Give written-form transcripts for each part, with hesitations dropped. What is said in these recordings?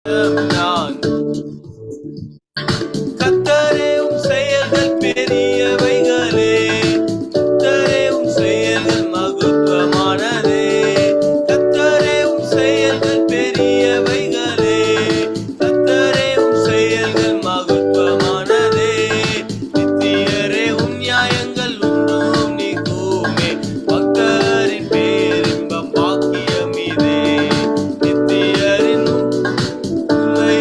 நான் கர்த்தரே உம் செயல்கள் பெரியவைகளே, கர்த்தரே உம் செயல்கள் மகத்துவமானதே, கர்த்தரே உம் செயல்கள் பெரியவைகளே, கர்த்தரே உம் செயல்கள் மகத்துவமானதே, நித்தியரே உம் நியாயங்கள் உண்டும் நீக்குமே, பக்தரின் பேரின்பம் பாக்கியம் இதே, நித்தியரின் உண்மை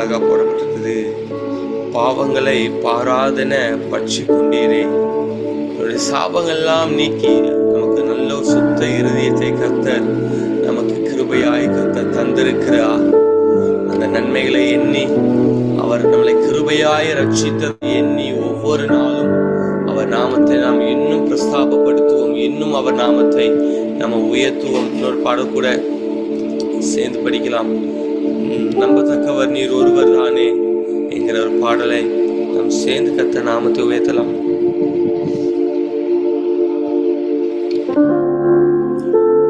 அழகா போடப்பட்டிருக்குது. பாவங்களை பாராதன பற்றி கொண்டீரே. நம்முடைய சாபங்கள்லாம் நீக்கி நமக்கு நல்ல ஒரு சுத்த இருதயத்தை கர்த்தர் நமக்கு கிருபையாய் கர்த்தர் தந்திருக்கிறார். அந்த நன்மைகளை எண்ணி அவர் நம்மளை கிருபையாய் ரட்சித்ததை எண்ணி ஒவ்வொரு நாளும் அவர் நாமத்தை நாம் இன்னும் பிரஸ்தாபப்படுத்துவோம், இன்னும் அவர் நாமத்தை நம்ம உயர்த்துவோம். இன்னொரு பாடல் கூட சேர்ந்து படிக்கலாம். நம்பத்தக்கவர் நீர் ஒருவர் தானே என்கிற ஒரு பாடலை நாம் சேர்ந்து கர்த்தர் நாமத்தை உயர்த்தலாம்.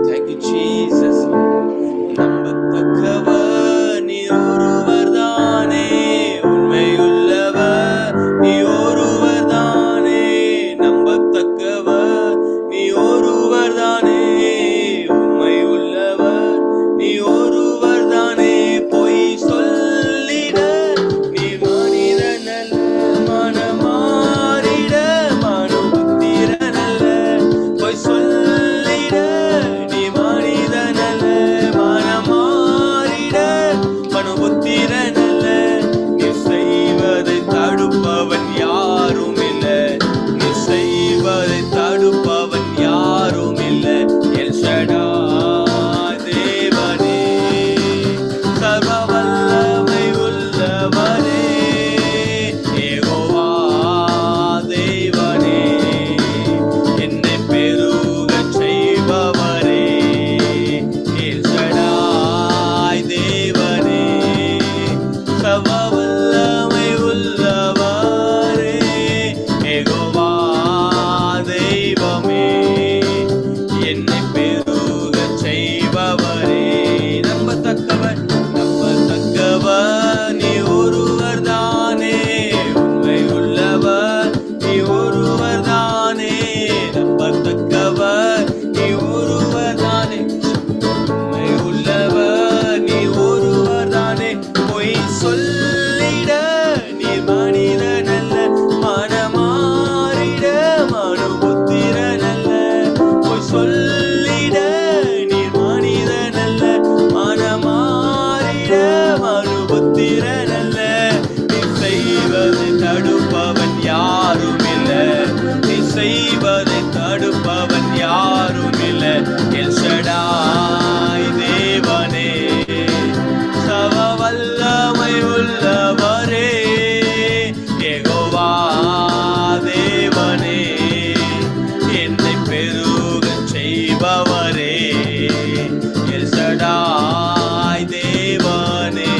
Thank you, Jesus. நம்பத்தக்கவர் நீர் ஒருவர் தானே, உண்மையுள்ளவர் நீ ஒருவர் தானே. நம்பத்தக்கவர் நீ ஒருவர் தானே, உண்மையுள்ளவர் நீ ஒருவர் தானே. பொய் சொல்லிட நீ மனிதன் அல்ல, மனமாறிட மனுபுத்திரன் அல்ல. பொய் சொல்லிட நீ மனிதன் அல்ல, மனமாறிட மனுபுத்திரன் அல்ல. நீ செய்வதை தடுப்பவன் யாரும் இல்லை, நீ செய்வதை தடுப்பவன் யாரும் இல்லை. எல் ஷடாய் தேவனே, சர்வ வல்லமை உள்ளவரே, யெகோவா தேவனே, என்னை பெருகச் செய்பவரே. எல் ஷடாய் தேவனே, சர்வ வல்லமை உள்ளவரே, யெகோவா தெய்வமே, என்னை பெருகச் செய்பவரே. நம்பத்தக்கவர் நம்பத்தக்கவர் நீ ஒருவர் தானே, உண்மையுள்ளவர் நீ ஒருவர் தானே. நம்பத்தக்கவர் நீ ஒருவர் தானே, உண்மையுள்ளவர் நீ ஒருவர் தானே. பொய் சொல்லிட நீ மனிதன் அல்ல, மனமாறிட மனுபுத்திரன் அல்ல. பொய் சொல்லிட நீ மனிதன் அல்ல, மனமாறிட மனுபுத்திரன் அல்ல. நீ செய்வதை தடுப்பவன் யாரும் இல்லை, நீ செய்வதை தடுப்பவன் யாரும் இல்லை. எல் ஷடாய் தேவனே, சர்வ வல்லமை உள்ளவரே, யெகோவா தேவனே, என்னை பெருகச் செய்பவரே. எல் ஷடாய் தேவனே,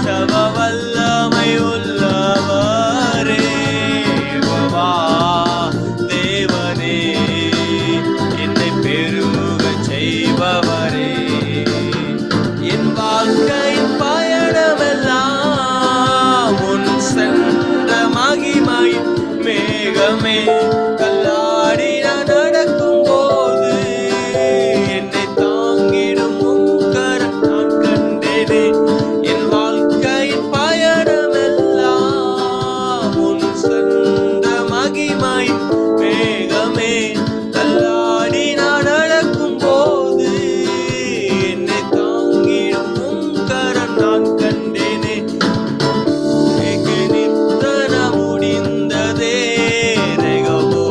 சர்வ வல்லமை உள்ளவரே, யெகோவா தேவனே, என்னை பெருகச் செய்பவரே. என் வாழ்க்கையின் பயணமெல்லாம் உன் சென்ற மகிமை மேகமே. கல்லாடி நான் நடக்கும் போது என்னை தாங்கிடும் உம் கரம் நான் கண்டேனே. என் வாழ்க்கையின் பயணமெல்லாம் உன் சென்ற மகிமை மேகமே. கல்லாடி நான் நடக்கும் போது என்னை தாங்கிடும் உம் கரம் நான் கண்டேனே. நித்தன முடிந்ததே, ரெகபோ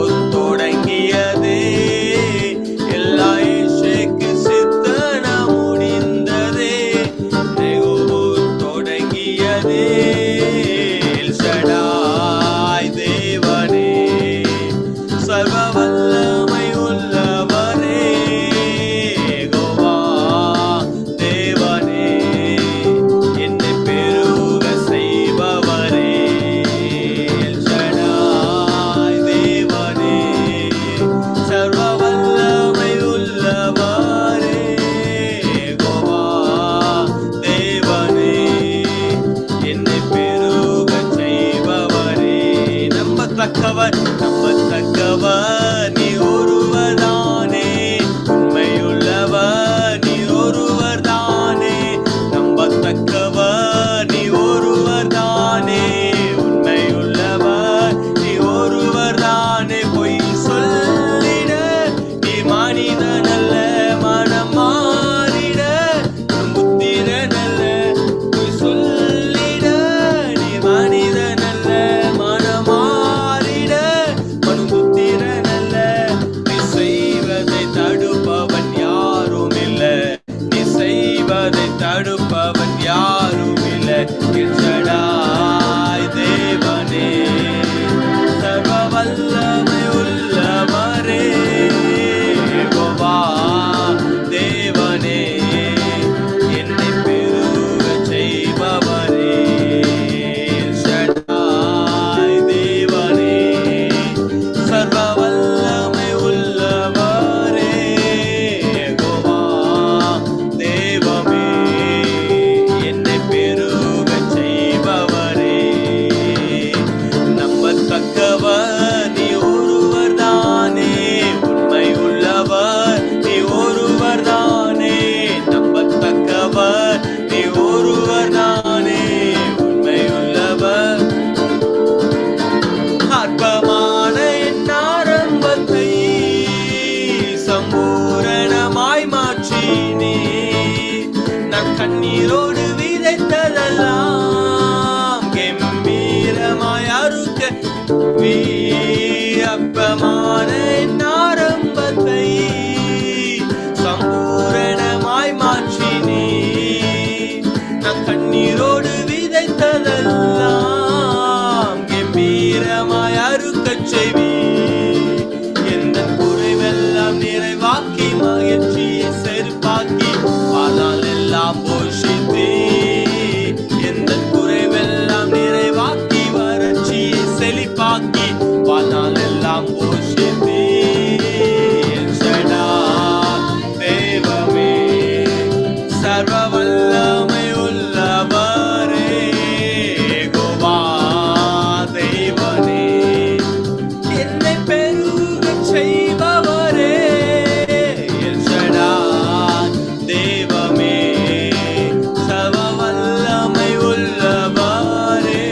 நான் கண்ணீரோடு விதைத்ததெல்லாம் கம்பீரமாய் அறுக்க வீரப்பமான ஆரம்பத்தை சம்பூரணமாய் மாற்றினே. நான் கண்ணீரோடு விதைத்ததெல்லாம் கம்பீரமாய் அறுக்கச் செய்வி. எந்த குறைவெல்லாம் நிறைவாக்கி மகிழ்ச்சியை செருப்பாக்கி ஆனால் எல்லாம் போஷித்தே. எந்த குறைவெல்லாம் நிறைவாக்கி வறட்சியை செழிப்பாக்கி ஆனால் எல்லாம் போஷித்தே. தேவமே சர்வ வல்லமை உள்ளவரே கோவா தேவனே என்னை பெருக செய்பவரே தேவமே சர்வ வல்லமை உள்ளவரே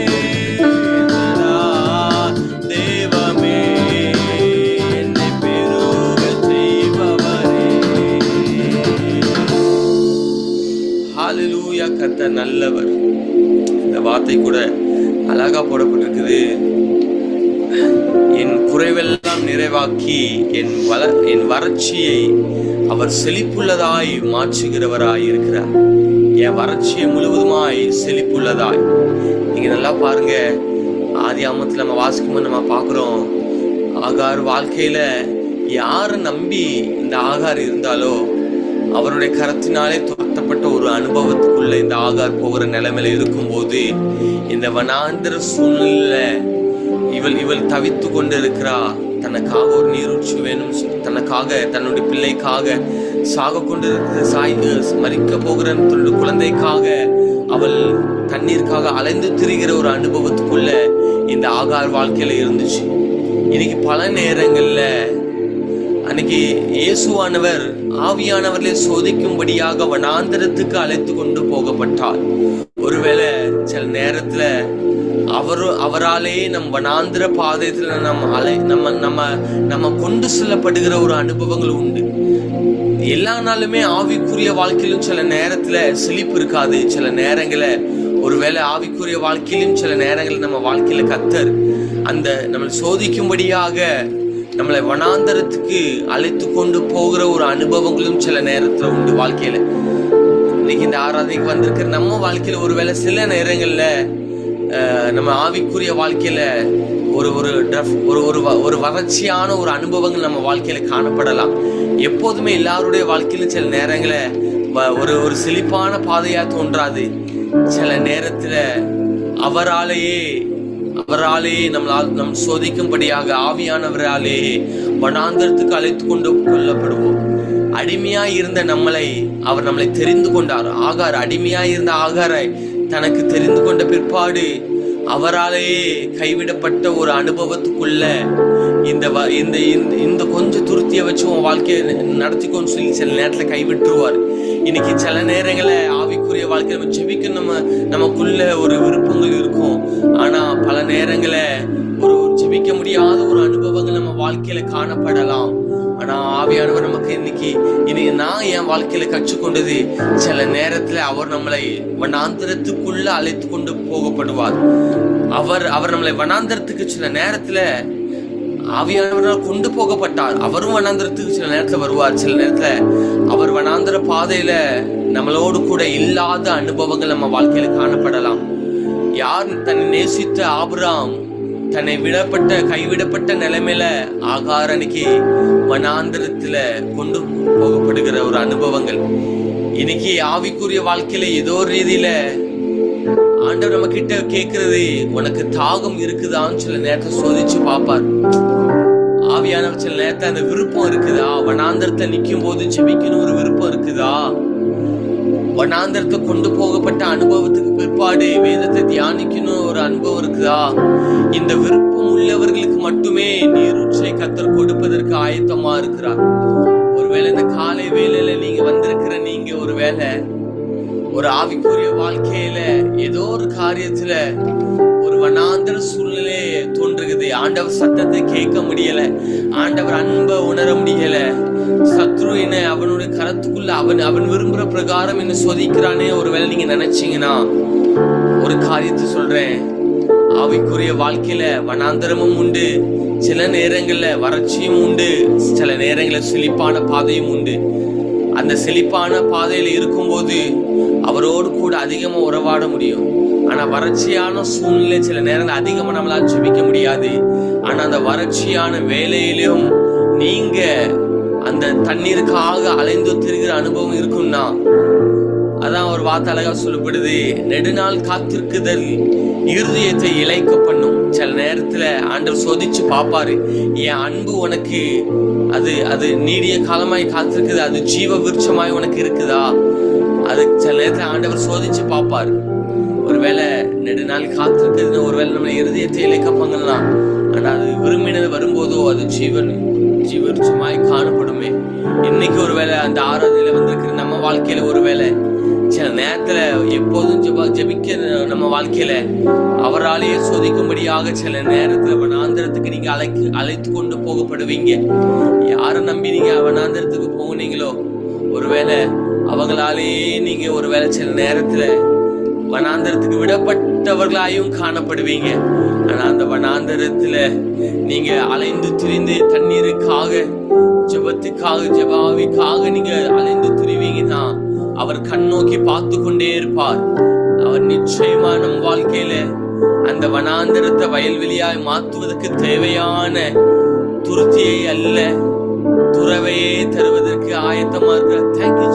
தேவமே என்னை பெருக செய்பவரே. ஹல்லேலூயா. கர்த்தர் நல்லவர். இந்த வார்த்தை கூட அழகா போடப்பட்டிருக்குது. என் குறைவெல்லாம் நிறைவாக்கி என் வறட்சியை அவர் செழிப்புள்ளதாய் மாற்றுகிறவராய் இருக்கிறார். என் வறட்சியை முழுவதுமாய் செழிப்புள்ளதாய். நீங்க நல்லா பாருங்க, ஆதியாகமத்துல நம்ம வாசிக்கும்போது நம்ம பார்க்கிறோம், ஆகார் வாழ்க்கையில யாரை நம்பி இந்த ஆகார் இருந்தாலோ அவருடைய கரத்தினாலே துரத்தப்பட்ட ஒரு அனுபவத்துக்குள்ள இந்த ஆகார் போகிற நிலைமையில இருக்கும்போது இந்த வனாந்திர சூழ்நிலை இவள் தவித்து கொண்டு இருக்கிறா. தனக்காக ஒரு நீரூற்று வேணும், தனக்காக தன்னுடைய பிள்ளைக்காக சாக கொண்டு மறிக்க போகிற தன்னுடைய குழந்தைக்காக அவள் தண்ணீருக்காக அலைந்து திரிகிற ஒரு அனுபவத்துக்குள்ள இந்த ஆகார் வாழ்க்கையில இருந்துச்சு. இன்னைக்கு பல நேரங்கள்ல அன்னைக்கு இயேசுவானவர் ஆவியானவர்களை சோதிக்கும்படியாக வனாந்தரத்துக்கு அழைத்து கொண்டு போகப்பட்டார். ஒருவேளை சில நேரத்துல அவராலே நம் வனாந்திர பாதையத்துல நம்ம கொண்டு செல்லப்படுகிற ஒரு அனுபவங்கள் உண்டு. எல்லா நாளுமே ஆவிக்குரிய வாழ்க்கையிலும் சில நேரத்துல செழிப்பு இருக்காது. சில நேரங்கள ஒருவேளை ஆவிக்குரிய வாழ்க்கையிலும் சில நேரங்கள் நம்ம வாழ்க்கையில கர்த்தர் அந்த நம்மளை சோதிக்கும்படியாக நம்மளை வனாந்தரத்துக்கு அழைத்து கொண்டு போகிற ஒரு அனுபவங்களும் சில நேரத்துல உண்டு வாழ்க்கையில. இன்னைக்கு இந்த ஆராதனைக்கு வந்திருக்கிற நம்ம வாழ்க்கையில ஒருவேளை சில நேரங்கள்ல நம்ம ஆவிக்குரிய வாழ்க்கையில ஒரு வறட்சியான ஒரு அனுபவங்கள் நம்ம வாழ்க்கையில காணப்படலாம். எப்போதுமே எல்லாருடைய வாழ்க்கையிலும் சில நேரங்கள ஒரு செழிப்பான பாதையா தோன்றாது. சில நேரத்துல அவராலேயே நம் சோதிக்கும்படியாக ஆவியானவராலே வனாந்தரத்துக்கு அழைத்து கொண்டு கொள்ளப்படுவோம். அடிமையாய் இருந்த அவர் நம்மளை தெரிந்து கொண்டார். ஆகார் அடிமையாய் இருந்த ஆகாரை தனக்கு தெரிந்து கொண்ட பிற்பாடு அவராலேயே கைவிடப்பட்ட ஒரு அனுபவத்துக்குள்ள இந்த கொஞ்சம் துருத்திய வச்சு உன் வாழ்க்கையை நடத்திக்கொண்டு சொல்லி சில நேரத்துல கைவிட்டுருவார். இன்னைக்கு சில நேரங்கள ஆவிக்குரிய வாழ்க்கை நம்ம ஜெபிக்க நமக்குள்ள ஒரு விருப்பங்கள் இருக்கும். ஆனா பல நேரங்களை ஒரு ஜெபிக்க முடியாத ஒரு அனுபவங்கள் நம்ம வாழ்க்கையில காணப்படலாம். ஆனா ஆவியானவர் நமக்கு இன்னைக்கு நான் என் வாழ்க்கையில கற்றுக்கொண்டது, சில நேரத்துல அவர் நம்மளை வனாந்தரத்துக்குள்ள அழைத்து கொண்டு போகப்படுவார். அவர் நம்மளை வனாந்தரத்துக்கு சில நேரத்துல ஆவியானவரால் கொண்டு போகப்பட்டார். அவரும் வனாந்தரத்துக்கு சில நேரத்துல வருவார். சில நேரத்துல அவர் வனாந்தர பாதையில நம்மளோடு கூட இல்லாத அனுபவங்கள் நம்ம வாழ்க்கையில காணப்படலாம். யார் தன்னை நேசித்த ஆபிரகாம் தன்னை கைவிடப்பட்ட நிலைமையில ஆகார் அன்னைக்கு வனாந்தரத்துல கொண்டு போகப்படுகிற ஒரு அனுபவங்கள். இன்னைக்கு ஆவிக்குரிய வாழ்க்கையில ஏதோ ஒரு ரீதியில ஆண்டவர் நம்ம கிட்ட கேட்கறது, உனக்கு தாகம் இருக்குதான்னு சில நேரத்தை சோதிச்சு பார்ப்பார். ஆவியானவர் சில நேரத்துல அந்த விருப்பம் இருக்குதா? வனாந்தரத்தை நிக்கும் போது ஜெபிக்கணும் ஒரு விருப்பம் இருக்குதா? வனாந்தரத்தை கொண்டு போகப்பட்ட அனுபவத்துக்கு பிற்பாடு வேதத்தை தியானிக்கணும் ஒரு அனுபவம் இருக்குதா? இந்த விருப்பம் உள்ளவர்களுக்கு மட்டுமே நீரூற்றை கர்த்தர் கொடுப்பதற்கு ஆயத்தமா இருக்கிறார். ஒருவேளை இந்த காலை வேளையில நீங்க வந்திருக்கிற நீங்க ஒருவேளை ஒரு ஆவிக்குரிய வாழ்க்கையில ஏதோ ஒரு காரியத்துல ஒரு வனாந்தர சூழ்நிலையே தோன்றுகிறது. ஆண்டவர் சத்தத்தை கேட்க முடியல, ஆண்டவர் அன்பை உணர முடியல, சத்ரு அவனுடைய கரத்துக்குள்ள அவன் விரும்புற பிரகாரம் என்ன சோதிக்கிறானே ஒருவேளை நீங்க நினைச்சீங்கன்னா, ஒரு காரியத்தை சொல்றேன். ஆவிக்குரிய வாழ்க்கையில வனாந்தரமும் உண்டு, சில நேரங்கள்ல வறட்சியும் உண்டு, சில நேரங்கள்ல செழிப்பான பாதையும் உண்டு. அந்த செழிப்பான பாதையில இருக்கும்போது அவரோடு கூட அதிகமா உறவாட முடியும். ஆனா வறட்சியான சூழ்நிலை சில நேரங்கள் அதிகமா நம்மளால ஜெபிக்க முடியாது. ஆனா அந்த வறட்சியான வேலையிலும் நீங்க அந்த தண்ணீருக்காக அலைந்து திரிகிற அனுபவம் இருக்கும்னா, அதான் ஒரு வார்த்தை அழகா சொல்லப்படுது, நெடுநாள் காத்திருக்குதல் இருதயத்தை இளைக்க பண்ணும். சில நேரத்துல ஆண்டவர் சோதிச்சு பார்ப்பாரு, என் அன்பு உனக்கு அது நீடிய காலமாய் காத்திருக்குது, அது ஜீவ விருட்சமாய் உனக்கு இருக்குதா? அது சில நேரத்துல ஆண்டவர் சோதிச்சு பார்ப்பாரு. ஒருவேளை நெடுநாள் காத்திருக்குதுன்னு ஒருவேளை நம்ம இருதயத்தை இளைக்க பண்ணலாம். ஆனா அது விரும்பினது வரும்போதோ அது ஜீவவிருட்சமாய் காணப்படுமே. இன்னைக்கு ஒருவேளை அந்த ஆராதனையில வந்திருக்கிற நம்ம வாழ்க்கையில ஒருவேளை சில நேரத்துல எப்போதும் ஜெபிக்க நம்ம வாழ்க்கையில அவராலேயே சோதிக்கும்படியாக சில நேரத்துல வனாந்தரத்துக்கு நீங்க அழைத்து கொண்டு போகப்படுவீங்க. யாரை நம்பி நீங்க வனாந்தரத்துக்கு போனீங்களோ ஒருவேளை அவங்களாலேயே நீங்க ஒருவேளை சில நேரத்துல வனாந்தரத்துக்கு விடப்பட்டவர்களாயும் காணப்படுவீங்க. ஆனா அந்த வனாந்தரத்துல நீங்க அலைந்து திரிந்து தண்ணீருக்காக ஜெபத்துக்காக ஜெபாவிக்காக நீங்க அலைந்து திரிவீங்கன்னா அவர் கண்ணோக்கி பார்த்து கொண்டே இருப்பார். அவர் நிச்சயமா நம் வாழ்க்கையில அந்த வனாந்தரத்தை வயல்வெளியாய் மாற்றுவதற்கு தேவையான துருத்தியை அல்ல, துறவையே தருவதற்கு ஆயத்தமா இருக்கிற. Thank you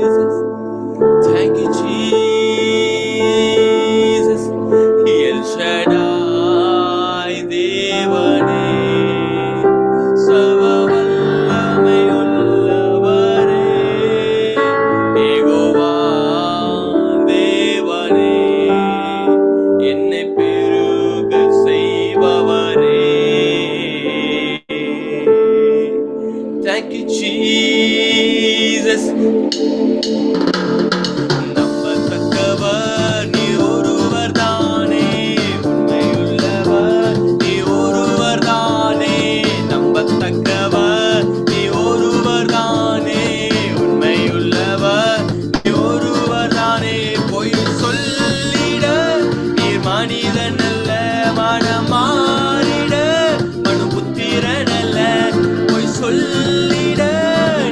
Jesus, thank you Jesus. L Shaddai தேவனே, thank you Jesus. நம்பத்தக்கவர் நீ ஒருவர் தானே, உண்மையுள்ளவர் நீ ஒருவர் தானே. நம்பத்தக்கவர் நீ ஒருவர் தானே, உண்மையுள்ளவர் நீ ஒருவர் தானே. பொய் சொல்லிட நீர் மனிதன் அல்ல, மனம் மாறிட மனு புத்திரன் அல்ல. பொய் சொல்லிட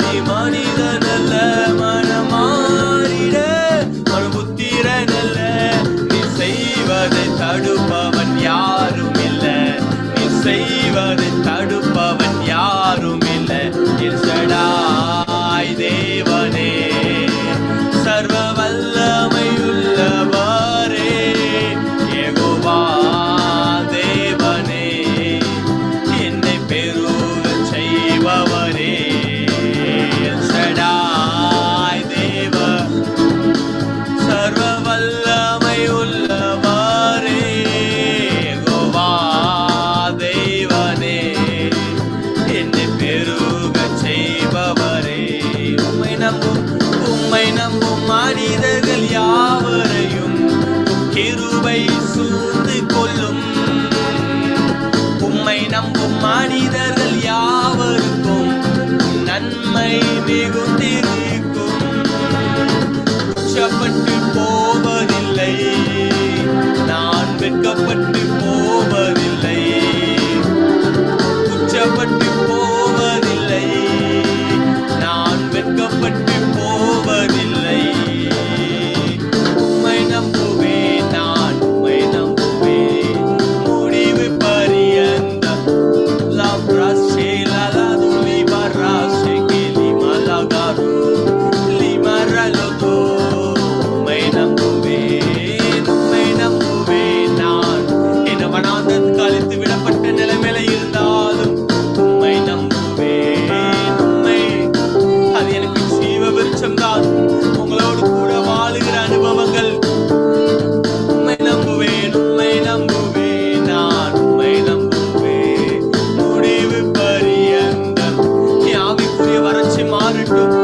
நீ மனிதன் அல்ல, மனம் மாறிட மனு புத்திரன் அல்ல. நீ செய்வதை தடுப்பவன் யாரும் இல்லை, நீ செய்வதை தடுப்பவன் யாரும் இல்லை. எல் ஷடாய் தேவனே, சர்வ வல்லமையுள்ளவரே, யெகோவா தேவனே, என்னை பெருகச் செய்பவரே. எல் ஷடாய் தேவ, சர்வ வல்லமையுள்ளவரே, யெகோவா தேவனே, என்னை பெருகச் செய்பவரே. உம்மை நம்பும் மனிதர்கள் யாவரையும் கிருபை சூழ்ந்து கொள்ளும். உம்மை நம்பும் மனிதர்கள் யாவருக்கும் நன்மை மிகுந்திருக்கும். உச்சப்பட்டு போவதில்லை, நான் வெட்கப்பட்டு போவதில்லை. உச்சப்பட்டு போவதில்லை, நான் வெட்கப்பட்டு போவதில்லை. உம்மை நம்புவேன், நான் உம்மை நம்புவேன் முடிவு பரியந்தம். லாப்ராசே லாலாது லிபராசே கேலி மலகாரு லிமரலோதோ. உம்மை நம்புவேன், உம்மை நம்புவேன் நான். என்ன வனாந்தரத்துக்கு அழைத்து விடப்பட்ட நிலைமையில இருந்தாலும் உம்மை நம்புவேன். உம்மை அது எனக்கு ஜீவ விருட்சம் தான். உங்களோடு கூட வாழுகிற அனுபவங்கள். உம்மை நம்புவேன், உம்மை நம்புவேன் நான், உம்மை நம்புவேன் முடிவு பரியந்தம். ஆவிக்குரிய வறட்சி மாறட்டும்,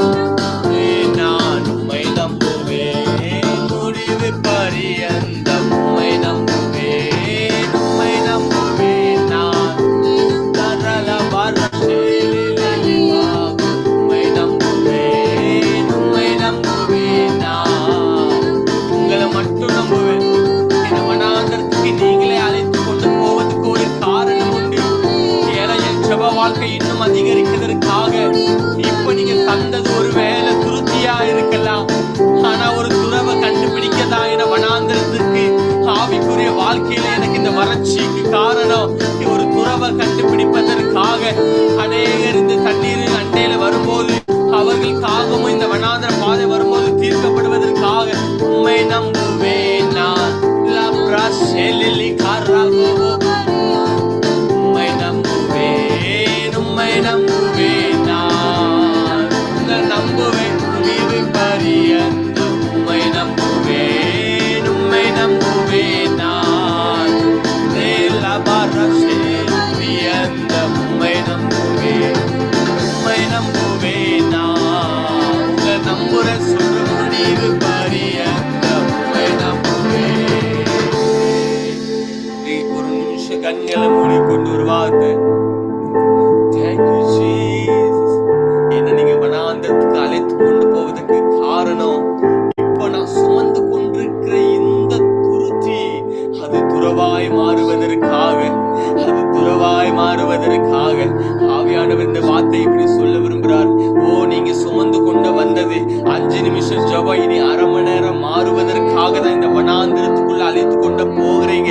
சுமந்து கொண்டு வந்தது 5 நிமிஷம் ஜெபம் இனி அரை மணி நேரம் மாறுவதற்காக தான் இந்த வனாந்திரத்துக்குள்ள அழைத்து கொண்டு போகிறீங்க.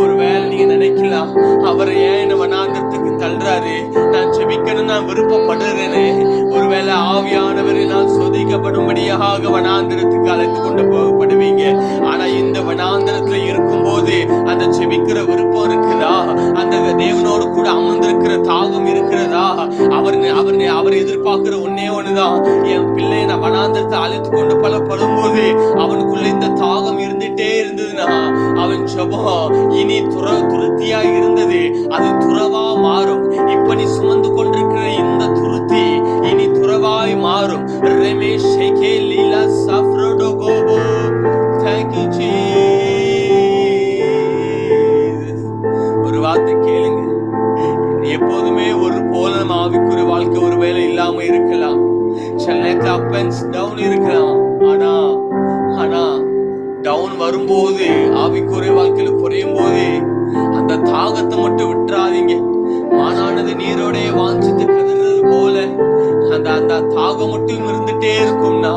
ஒருவேளை நீங்க நினைக்கலாம், அவர் ஏன் என்ன வனாந்திரத்துக்கு தள்ளுறாரு, நான் ஜெபிக்கணும் நான் விருப்பப்படுறேனே. ஒருவேளை ஆவியானவரை நான் சோதிக்கப்படும்படியாக வனாந்திரத்துக்கு அழைத்து கொண்டு போகப்படுவீங்க. ஆனா இந்த வனாந்திரத்துல இருக்கும் போது அந்த ஜெபிக்கிற விருப்பம் இருக்குதா, அந்த தேவனோடு கூட அமர்ந்திருக்கிற தாகம் இருக்கிறதா? அவர் எதிர்பார்க்கிற ஒன்னே ஒண்ணுதான், என் பிள்ளைய நான் வனாந்திரத்தை அழைத்து கொண்டு படும்போது அவனுக்குள்ள இந்த தாகம் இருந்துட்டே இருந்ததுன்னா அவன் ஜெபம் இனி துருத்தியா இருந்தது அது துறவா மாறும். இப்ப நீ சுமந்து கொண்டிருக்கிற இந்த துருத்தி இனி துறவாய் மாறும். ரமேஷ் ஷேகே லீலா சஃப்ரோடோ கோபோ. Thank you Jesus. ஒரு வார்த்தை கேளுங்க, எப்போதுமே ஒரு போல ஆவிக்குரிய வாழ்க்கை ஒருவேளை இல்லாம இருக்கலாம். சில நேரத்துல அப் அண்ட் டவுன் இருக்கலாம். ஆனா டவுன் வரும்போது ஆவிக்குரிய வாழ்க்கையில குறையும் போது அந்த தாகத்தை மட்டும் விட்டுறாதீங்க. மானானது நீரோட வாஞ்சித்து கதறது போல அந்த தாகம் மட்டும் இருந்துட்டே இருக்கும்னா,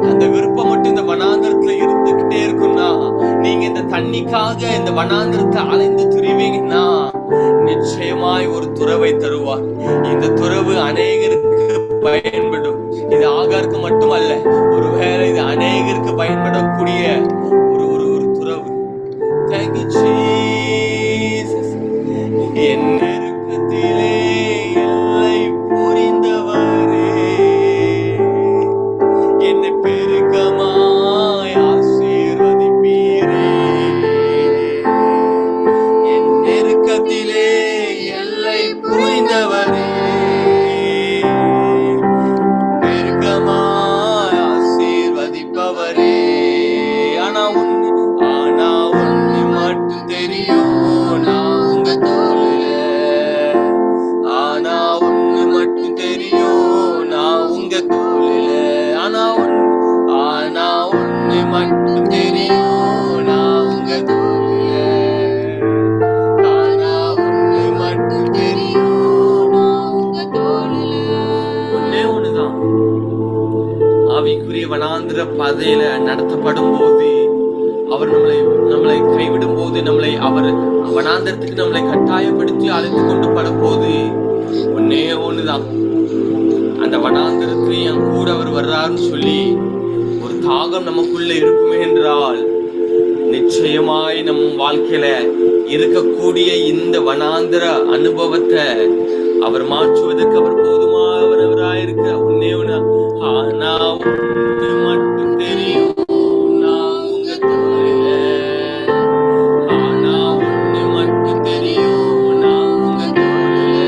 அந்த விருப்பம் மட்டும் இந்த வனாந்திரத்துல இருந்துகிட்டே இருக்கும்னா, நீங்க இந்த தண்ணிக்காக இந்த வனாந்திரத்தை அலைந்து திரிவீங்கன்னா நிச்சயமாய் ஒரு துறவை தருவார். இந்த துறவு அநேகருக்கு பயன்படும். இது ஆகாருக்கு மட்டுமல்ல, ஒருவேளை இது அநேகருக்கு பயன்படக்கூடிய ஒரு துறவு. Thank you Jesus. என் நெருக்கத்திலே எல்லை புரிந்தவரே, என்னை பெருக்கமாய் ஆசீர்வதிப்பீரே. என் நெருக்கத்திலே எல்லை புரிந்தவரே, பெருக்கமாய் ஆசீர்வதிப்பவரே. ஆனா ஒண்ணு மட்டும் தெரியும், நான் உங்க தோளில. ஆனா ஒண்ணு மட்டும் தெரியும், நான் உங்க தோளில. ஆனா ஒண்ணு மட்டும் தெரியும், நான் உங்க தோளில. ஆனா ஒண்ணு மட்டும் தெரியும், நான் உங்க தோளில. ஒண்ணே ஒண்ணுதான், ஆவிக்குரிய வனாந்திர பாதையில நடத்தப்படும் போது, அவர் நம்மளை கைவிடும் போது, அவர் வனாந்திரத்துக்கு நம்மளை கட்டாயப்படுத்தி அழைத்து கொண்டு படும் போது ஒன்னே ஒண்ணுதான், அந்த வனாந்திரத்துல என் கூட அவர் வர்றாருன்னு சொல்லி ஒரு தாகம் நமக்குள்ள இருக்குமே என்றால், நிச்சயமாய் நம் வாழ்க்கையில இருக்கக்கூடிய இந்த வனாந்திர அனுபவத்தை அவர் மாற்றுவதற்கு அவர் போதுமானவராயிருக்க. ஒன்னே ஒண்ணு, ஆனா ஒண்ணு மட்டும் தெரியும், நான் உங்க தோளில. ஆனா ஒண்ணு மட்டும் தெரியும், நான் உங்க தோளில.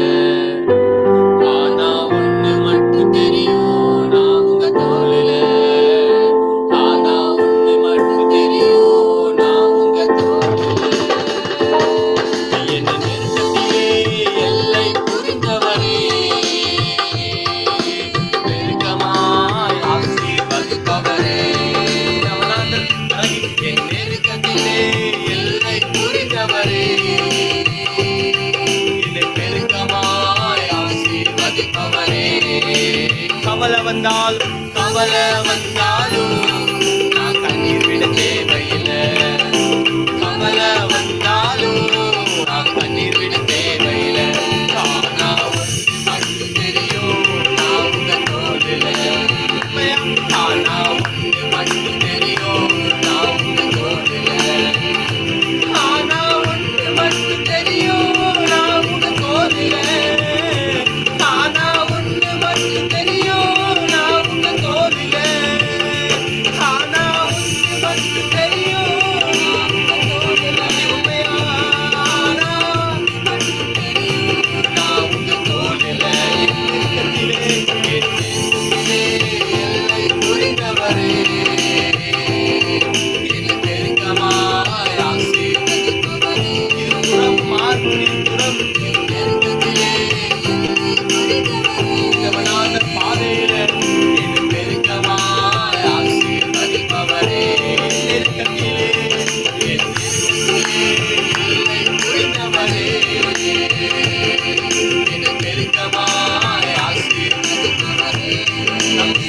ஆனா ஒண்ணு மட்டும் தெரியும், நான் உங்க தோளில. ஆனா ஒண்ணு மட்டும் தெரியும், நான் உங்க தோளில. என்ன நெருக்கத்திலே எல்லை புரிந்தவரே, பெருக்கமாய் ஆசீர்வதிப்பவரே. என் நெருக்கத்திலே எல்லை புரிந்தவரே, என்னை பெருக்கமாய் ஆசீர்வதிப்பவரே. கவலை வந்தாலும் நான் கண்ணீர் விட தேவையில்லை. கவலை வந்தாலும் நான் கண்ணீர் விட தேவையில்லை. ஆனா ஒன்று மட்டும் தெரியும், நான் உங்க தோளில. ஆனா ஒன்று மட்டும் தெரியும், நான் உங்க தோளில. ஆனா ஒன்று மட்டும் தெரியும், நான் உங்க தோளில. ஆனா ஒன்று மட்டும் தெரியும், நான் உங்க தோளில. ஆனா ஒன்று மட்டும் தெரியும், நான் உங்க தோளில. ஆனா ஒன்று மட்டும் தெரியும், நான் உங்க தோளில. என் நெருக்கத்திலே எல்லை புரிந்தவரே,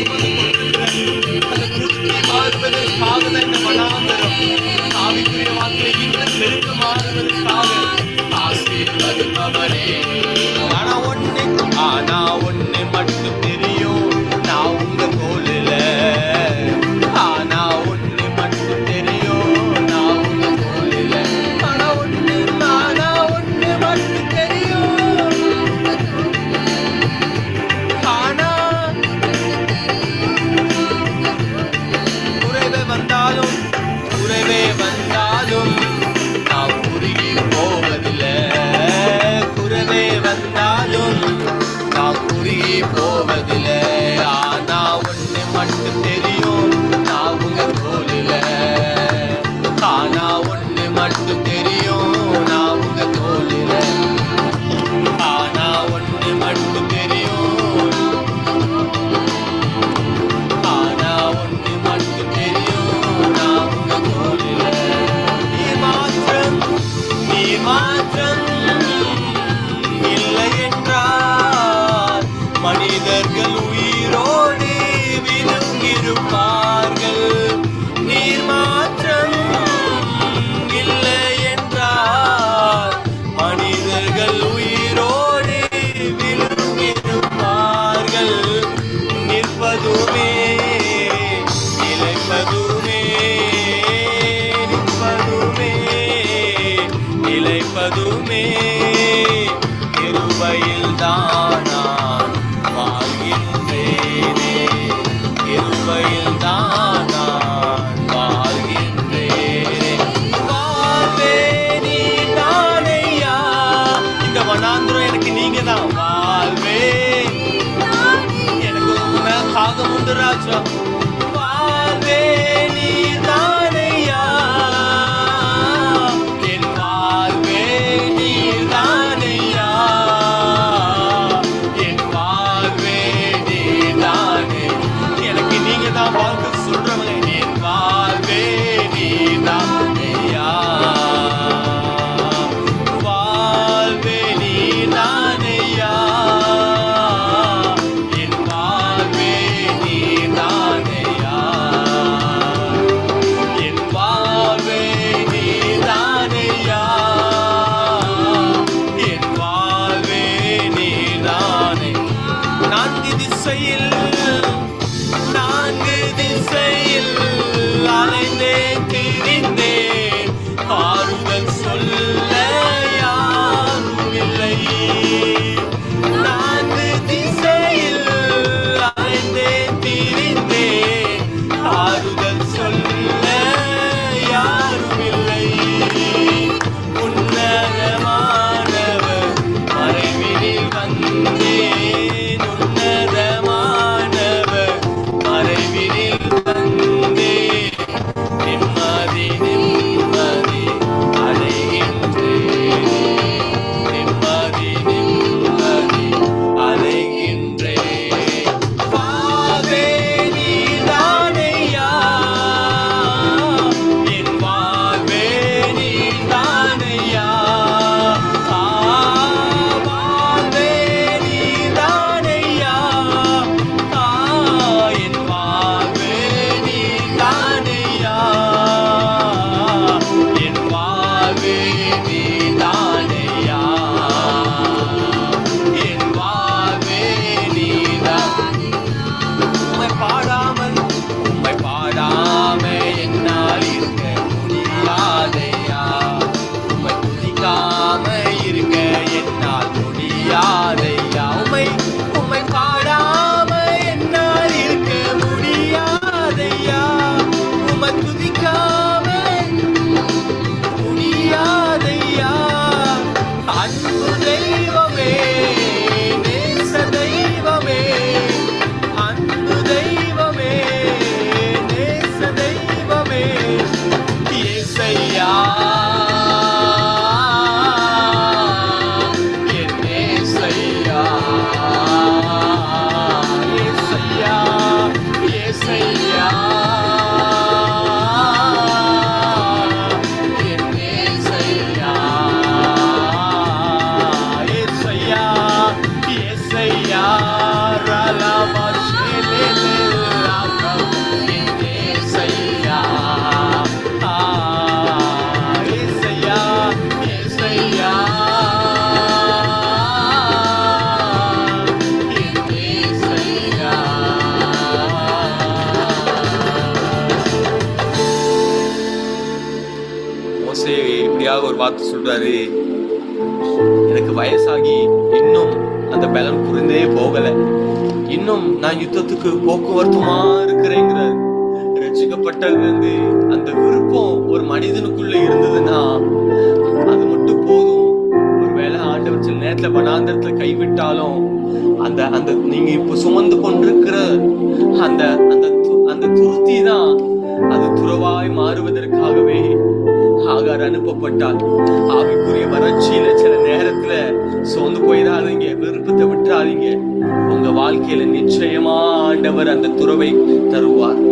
சுமந்து கொண்டிருக்கிறது. அந்த கிறிஸ்துவை மாறுவதற்காக தான் இந்த வனாந்தரம். ஆவிக்குரிய வார்த்தை இன்னும் நெருக்கமாறுவதற்காக ஆசீர்வதிப்பவரே. ஆனா ஒண்ணு மட்டும் தெரியும், நான் உங்க தோளில. ஆனா ஒண்ணு மட்டும் தெரியும், நான் உங்க தோளில. ஆனா ஒண்ணு மட்டும் தெரியும். ஆனா குறைவே வந்தாலும் நான் குறுகி போவதில்லை. குறைவே வந்தாலும் நான் குறுகி போவதில்லை. ஆனா ஒண்ணு மட்டும் தெரியும், நான் உங்க தோளில. ஆனா ஒண்ணு மட்டும் தெரியும், நான் உங்க தோளில. ஆனா ஒண்ணு மட்டும் தெரியும், ஆனா ஒண்ணு மட்டும் தெரியும், நான் உங்க தோளில. நீர் மாற்றம் இல்லை என்றால் மனிதர்கள் உயிரோடு விழுங்கிருப்பார்கள். நீர் மாற்றம் இல்லை என்றால் மனிதர்கள் உயிரோடு விழுங்கிருப்பார்கள். நிற்பதுமே நிலைப்பதுமே நிற்பதுமே நிலைப்பதுமே கிருபையில் தான் நான் வாழ்கின்றேனே. கிருபையில் தான் நான் வாழ்கின்றேனே. வாழ்வே நீதானையா. இந்த வனாந்திரம் எனக்கு நீங்க தான். வாழ்வே எனக்கு உங்க மேல தாகம் உண்டு ராஜா. வாழ்வே நீதானையா. என் வாழ்வே நீதானையா. என் வாழ்வே நீதானே. எனக்கு நீங்க தான் வாழ்க்கை சொல்றவங்க. என் வாழ்வே நீதானையா. வாழ்வே நீதானையா. என் வாழ்வே நீதானையா. என் வாழ்வே நீதானையா. என் வாழ்வே நீதானே. நான்கு திசையில் அலைந்தேன் திரிந்தேன். ஆறுதல் சொல்ல யாரும் இல்லை. நான்கு திசையில் அலைந்தேன் திரிந்தேன். ஆறுதல் சொல்ல யாரும் இல்லை. உன்னதமானவர் மறைவினில் வந்தேன். உன்னதமானவர் மறைவினில் வந்தேன். நிம்மதி நிம்மதி அடைகின்றேன். நிம்மதி நிம்மதி அடைகின்றேன். வாழ்வே பார்த்து சொல்றாரு, எனக்கு வயசாகி இன்னும் அந்த பலன் புரிந்தே போகல, இன்னும் நான் யுத்தத்துக்கு போக்குவரத்துமா இருக்கிறேங்கிறார். ரட்சிக்கப்பட்டது அந்த விருப்பம் ஒரு மனிதனுக்குள்ள இருந்ததுன்னா அது மட்டும் போதும். ஒருவேளை ஆண்டவர் சில நேரத்துல வனாந்தரத்துல கைவிட்டாலும் அந்த அந்த நீங்க இப்ப சுமந்து கொண்டிருக்கிற அந்த அந்த அந்த துருத்தி தான் அது துறவாய் மாறுவதற்காகவே ஆகார் அனுப்பப்பட்டார். ஆவிக்குரிய வறட்சியில சில நேரத்துல சோர்ந்து போயிடாதீங்க, விருப்பத்தை விட்டுறாதீங்க. உங்க வாழ்க்கையில நிச்சயமா ஆண்டவர் அந்த துறவை தருவார்.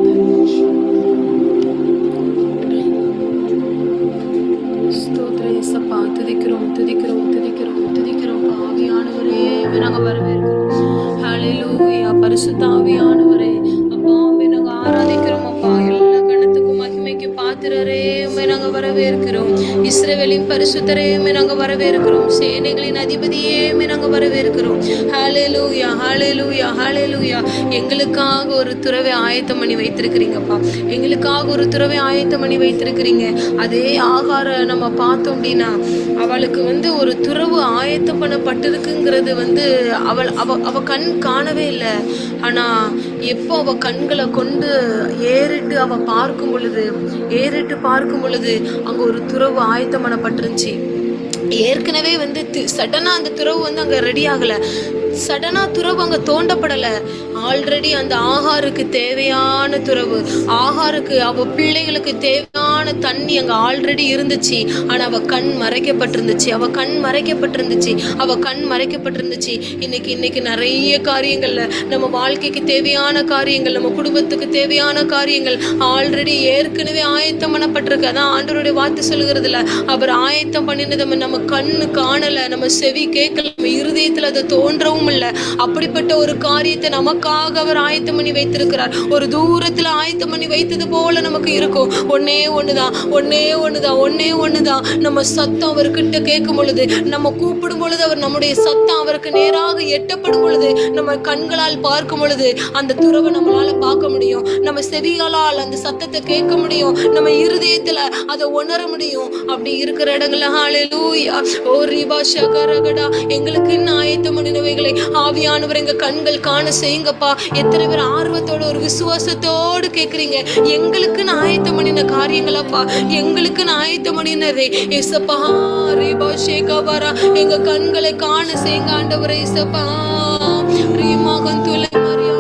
நாங்க வரவேற்கிறோம். ஹல்லேலூயா. பரிசுத்த ஆவியானவரே, அப்பா உம்மை நாங்க ஆராதிக்கிறோம். அப்பா எல்லா கணத்துக்கும் மகிமைக்கு பாத்திரரே உம்மை நாங்க வரவேற்கிறோம். இஸ்ரவேலின் பரிசுத்தரே உம்மை நாங்க வரவேற்கிறோம். சேனைகளின் அதிபதியே உம்மை நாங்க வரவேற்கிறோம். ஹல்லேலூயா, ஹல்லேலூயா, ஹல்லேலூயா. எங்களுக்காக ஒரு துறவை ஆயத்தம் பண்ணி வைத்திருக்கிறீங்கப்பா. எங்களுக்காக ஒரு துறவை ஆயத்தம் பண்ணி வைத்திருக்கிறீங்க. அதே ஆகார நம்ம பார்த்தோம் அப்படின்னா அவளுக்கு ஒரு துறவு ஆயத்தம் பண்ணப்பட்டிருக்குங்கிறது அவ கண் காணவே இல்லை. ஆனா எப்போ அவ கண்களை கொண்டு ஏறிட்டு பார்க்கும் பொழுது அங்க ஒரு துறவு ஆயத்தம் பண்ணப்பட்டிருந்துச்சு. ஏற்கனவே சடனா அந்த துறவு அங்க ரெடி ஆகல. சடனா துறவு அங்க தோண்டப்படல. ஆல்ரெடி அந்த ஆகாருக்கு தேவையான துறவு, ஆகாருக்கு அவ பிள்ளைகளுக்கு தேவையான தண்ணி அங்க ஆல்ரெடி இருந்துச்சு. ஆனா அவ கண் மறைக்கப்பட்டிருந்துச்சு. இன்னைக்கு நிறைய காரியங்கள்ல நம்ம வாழ்க்கைக்கு தேவையான காரியங்கள், நம்ம குடும்பத்துக்கு தேவையான காரியங்கள் ஆல்ரெடி ஏற்கனவே ஆயத்தம் பண்ணப்பட்டிருக்கு. அதான் ஆண்டவருடைய வார்த்தை சொல்லுகிறதுல, அவர் ஆயத்தம் பண்ணினதை நம்ம கண்ணு காணல, நம்ம செவி கேட்கல, நம்ம இருதயத்துல அதை தோன்றவும் இல்லை. அப்படிப்பட்ட ஒரு காரியத்தை நமக்காக அவர் ஆயத்தம் பண்ணி வைத்திருக்கிறார். ஒரு தூரத்துல ஆயத்தம் பண்ணி வைத்தது போல நமக்கு இருக்கும். ஒன்னே ஒண்ணுதான் நம்ம சத்தம் அவர்கிட்ட கேட்கும் பொழுது, நம்ம கூப்பிடும் பொழுது, அவர் நம்முடைய சத்தம் அவருக்கு நேராக எட்டப்படும் பொழுது, நம்ம கண்களால் பார்க்கும் பொழுது அந்த துறவை நம்மளால பார்க்க முடியும். நம்ம செவிகளால் அந்த சத்தத்தை கேட்க முடியும். நம்ம இருதயத்துல அதை உணர முடியும். அப்படி இருக்கிற இடங்கள்ல ஹல்லேலூயா. ஓ ரிபா ஷகரகடா, எங்களுக்கு ஆயத்தம் பண்ணினவைகளை ஆவியானவர் எங்க கண்கள் காண செய்யுங்கப்பா. எத்தனை பேர் ஆர்வத்தோட ஒரு விசுவாசத்தோடு கேட்குறீங்க, எங்களுக்கு ஆயத்தம் பண்ணின காரியங்களப்பா, எங்களுக்கு ஆயத்தம் பண்ணினதே ஏசப்பா. ரிபா ஷேகபாரா, எங்க கண்களை காண செய்யுங்க ஆண்டவரே ஏசப்பா. ரீமாகன் துளை மரியாக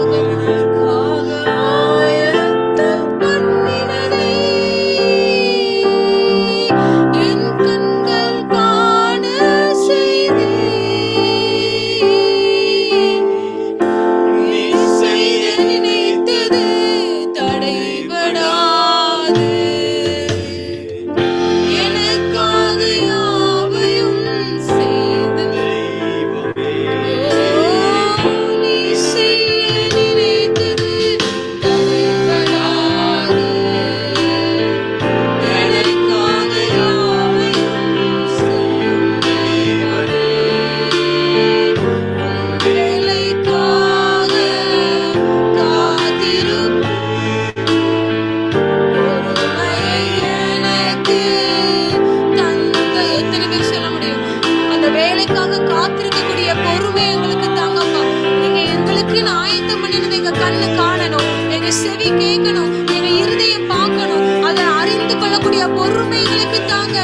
செவி கேட்கணும், எங்க இருதயம் பார்க்கணும், அதை அறிந்து கொள்ளக்கூடிய பொறுமை எங்களுக்கு தாங்க.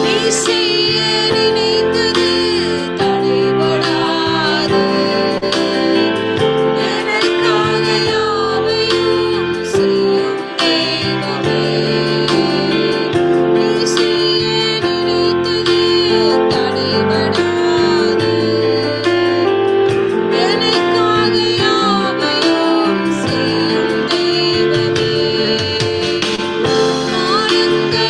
நீ செய்ய நினைத்தது தடைபடாது, எனக்காக யாவையும் செய்யும் தெய்வமே. நீ செய்ய நினைத்தது தடைபடாது, செய்யும் தெய்வமே. காலங்கள்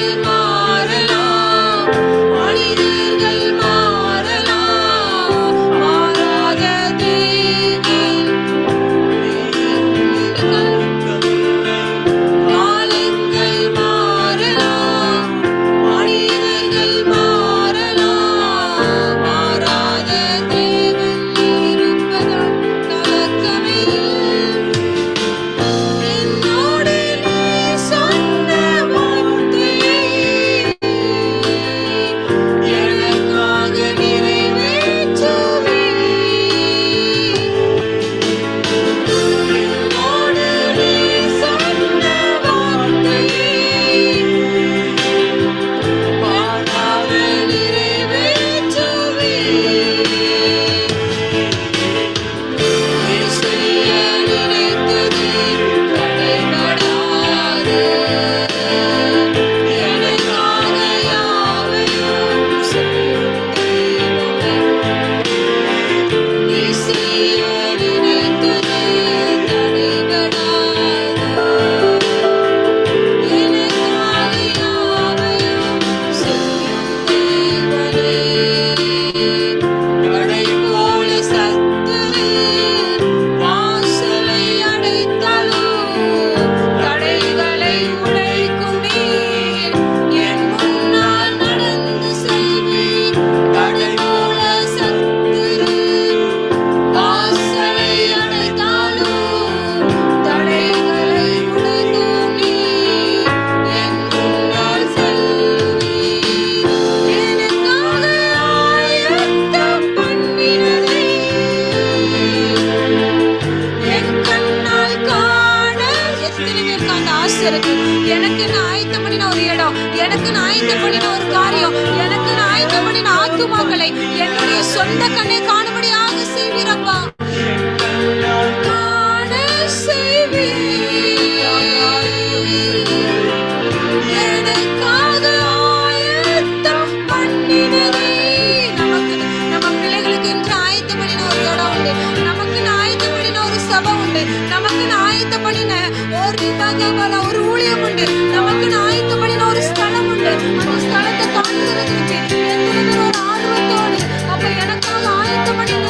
இருக்கு. எனக்கு நான் ஆயத்தம் பண்ணின ஒரு இடம், எனக்கு நான் ஆயத்தம் பண்ணின ஒரு காரியம், எனக்கு நான் ஆயத்தம் பண்ணின ஆத்துமாக்களை என்னுடைய சொந்த கண்ணை காணும்படியாக செய்வீரப்பா. காண செய்வீர், எனக்காக ஆயத்தம் பண்ணினதே. நமக்கு நம்ம பிள்ளைகளுக்கு என்று ஆயத்தம் பண்ணின ஒரு இடம் உண்டு, நமக்கு ஆயத்தம் பண்ணின ஒரு சபை உண்டு, நமக்கு ஆயத்தம் பண்ணின ஒரு ஊழியம் உண்டு, நமக்கு ஆயத்தம் பண்ணின ஒரு ஸ்தலம் உண்டு. அந்த ஸ்தலத்தை காண்கிறதுக்கு எத்தனை பேர் ஒரு ஆர்வத்தோடு அப்ப எனக்காக ஆயத்தம் பண்ணினது.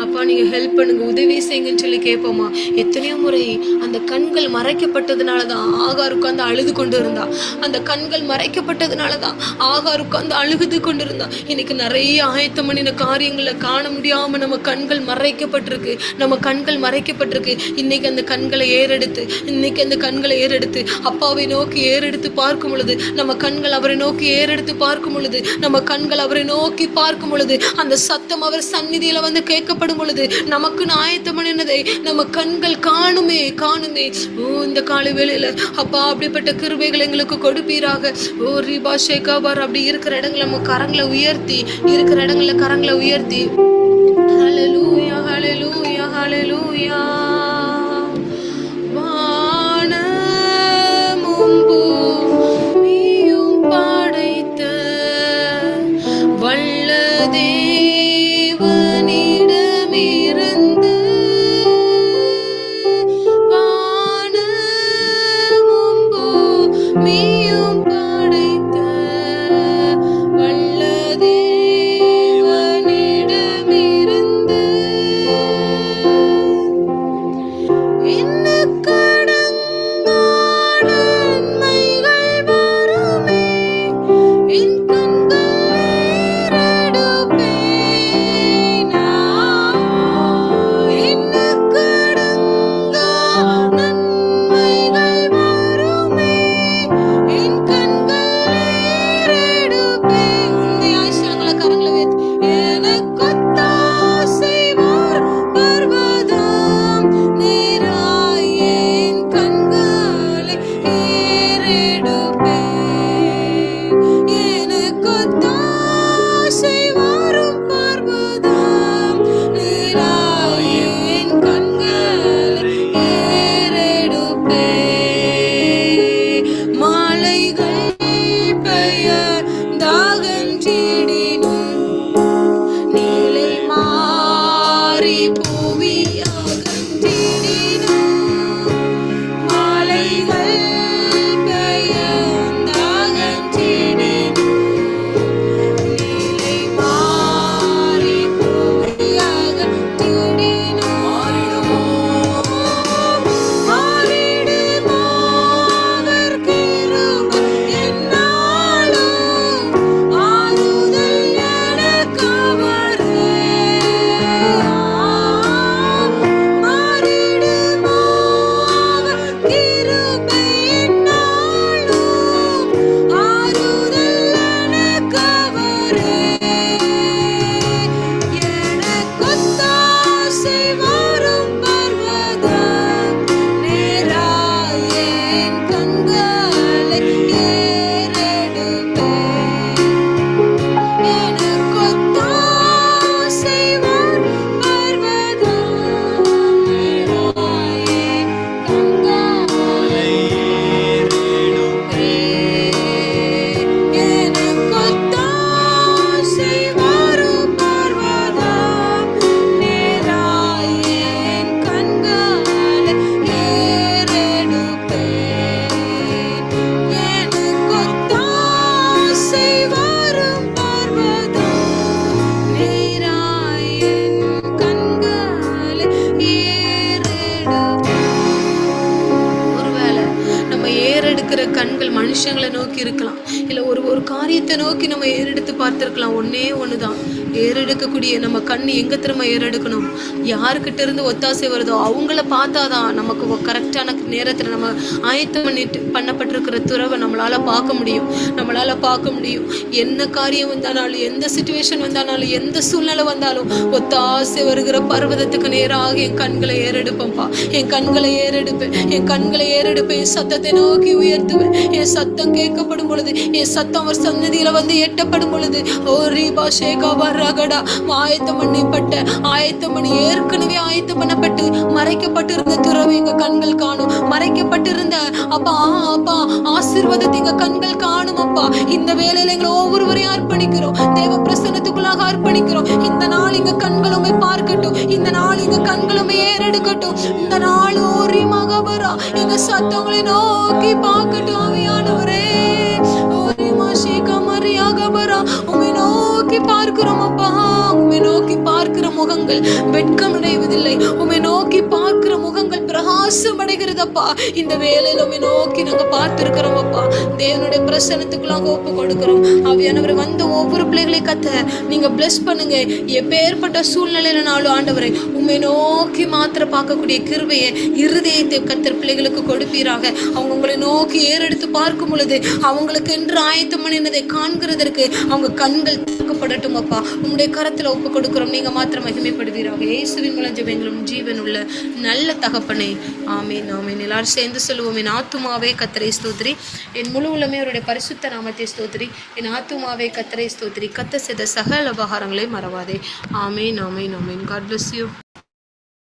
அப்பா நீங்க ஹெல்ப் பண்ணுங்க, உதவி செய்யுங்கன்னு சொல்லி கேட்போமா? எத்தனையோ முறை அந்த கண்கள் மறைக்கப்பட்டதுனாலதான் ஆகார் உட்கார்ந்து அழுது கொண்டு இருந்தா. அந்த கண்கள் மறைக்கப்பட்டதுனாலதான் ஆகார் உட்கார்ந்து அழுது கொண்டு இருந்தா. இன்னைக்கு நிறைய ஆயத்தம் பண்ணின காரியங்களை காண முடியாம நம்ம கண்கள் மறைக்கப்பட்டிருக்கு, நம்ம கண்கள் மறைக்கப்பட்டிருக்கு. இன்னைக்கு அந்த கண்களை ஏறெடுத்து அப்பாவை நோக்கி ஏறெடுத்து பார்க்கும் பொழுது, நம்ம கண்கள் அவரை நோக்கி ஏறெடுத்து பார்க்கும் பொழுது, நம்ம கண்கள் அவரை நோக்கி பார்க்கும் பொழுது, அந்த சத்தம் அவர் சந்நிதியில வந்து கேட்கப்படும் பொழுது, நமக்கு ஆயத்தம் பண்ணினதை நம்ம கண்கள் காணுமே. இந்த காலை வேளையில அப்பா அப்படிப்பட்ட கிருபைகள் எங்களுக்கு கொடுப்பீராக. ரிபா ஷேகாபார் அப்படி இருக்கிற இடங்களை நம்ம கரங்களை உயர்த்தி, ஹல்லேலூயா ஹல்லேலூயா ஹல்லேலூயா. வானமும் பூமியும் படைத்த வல்ல தேவனிடமிருந்து, வானமும் பூமியும் படைத்த வல்ல தேவனிடமிருந்து இல்லை ஒரு காரியத்தை நோக்கி நம்ம ஏறெடுத்து பார்த்துருக்கலாம். ஒன்னே ஒன்று தான், ஏறெடுக்கக்கூடிய நம்ம கண் எங்கே திரும்ப ஏறெடுக்கணும்? யாருக்கிட்ட இருந்து ஒத்தாசை வருதோ அவங்கள பார்த்தாதான் நமக்கு கரெக்டான நேரத்தில் நம்ம ஆயத்தம் பண்ணப்பட்டிருக்கிற துறவை நம்மளால் பார்க்க முடியும். என்ன காரியம் வந்தாலும், எந்த சுச்சுவேஷன் வந்தாலும், எந்த சூழ்நிலை வந்தாலும் ஒத்தாசை வருகிற பர்வதத்துக்கு நேராக என் கண்களை ஏறெடுப்பேன்ப்பா. என் கண்களை ஏறெடுப்பேன். என் சத்தத்தை நோக்கி உயர்த்துவேன். என் சத்தம் கேட்கப்படும் பொழுது, என் சத்தம் அவர் சன்னதியில வந்து எட்டப்படும் பொழுது, ஓ ரீபா ஷேகாபா ரகடா, ஆயத்தம் பண்ணி ஏற்கனவே ஆயத்தம் பண்ணப்பட்டு மறைக்கப்பட்டிருந்த துறவை எங்க கண்கள் காணும். மறைக்கப்பட்டிருந்த அப்பா ஆசீர்வாதத்தை எங்க கண்கள் காணும் அப்பா. இந்த வேலையில எங்களை ஒவ்வொருவரையும் அர்ப்பணிக்கிறோம், தேவ பிரசன்னத்துக்குள்ளாக அர்ப்பணிக்கிறோம். இந்த நாள் எங்க கண்களுமே பார்க்கட்டும், இந்த நாள் எங்க கண்களுமே ஏறெடுக்கட்டும். இந்த நாள் ஓரி மகபரா எங்க சத்தங்களை நோக்கி பார்க்கட்டும். ஆவியானவரே, ஓரி மாஷேகா மரியாகபரா, உம்மை நோக்கி பார்க்கிறோம் அப்பா. உம்மை நோக்கி பார்க்கிற முகங்கள் வெட்கம் அடைவதில்லை. உம்மை நோக்கி பார்க்கிற முகங்கள் பிரகாசம் அடைகிறதப்பா. இந்த வேலையில உம்மை நோக்கி நாங்க பார்த்திருக்கிறோம் அப்பா. தேவனுடைய பிரசன்னத்துக்குள்ளாக ஒப்பு கொடுக்கிறோம். ஆவியானவர் வந்த ஒவ்வொரு பிள்ளைகளை கத்த நீங்க பிளஸ் பண்ணுங்க. எப்பேற்பட்ட சூழ்நிலையினாலும் ஆண்டவரை உம்மை நோக்கி மாத்திர பார்க்கக்கூடிய கிருபையை, இருதயத்தை கத்தர் பிள்ளைகளுக்கு கொடுப்பீராக. அவங்க உங்களை நோக்கி ஏறெடுத்து பார்க்கும் பொழுது அவங்களுக்கு என்று ஆயத்தம் பண்ணினதை காண்கிறதற்கு அவங்க கண்கள் திறக்கப்படட்டும் அப்பா. உங்களுடைய கரத்துல ஒப்பு கொடுக்கிறோம். நீங்க மாத்திரம் மகிமைப்படுவீராக. இயேசுவின் மூலம் ஜெபங்களும் ஜீவன் உள்ள நல்ல தகப்பனே, ஆமீன் ஆமீன். எல்லாரும் சேர்ந்து சொல்லுவோம். என் ஆத்துமாவே கர்த்தரை ஸ்தோத்திரி, என் முழு உள்ளமே அவருடைய பரிசுத்த நாமத்தை ஸ்தோத்திரி. என் ஆத்துமாவே கர்த்தரை ஸ்தோத்திரி, கர்த்தர் செய்த சகல உபகாரங்களை மறவாதே. ஆமீன் ஆமீன் ஆமீன். God bless you.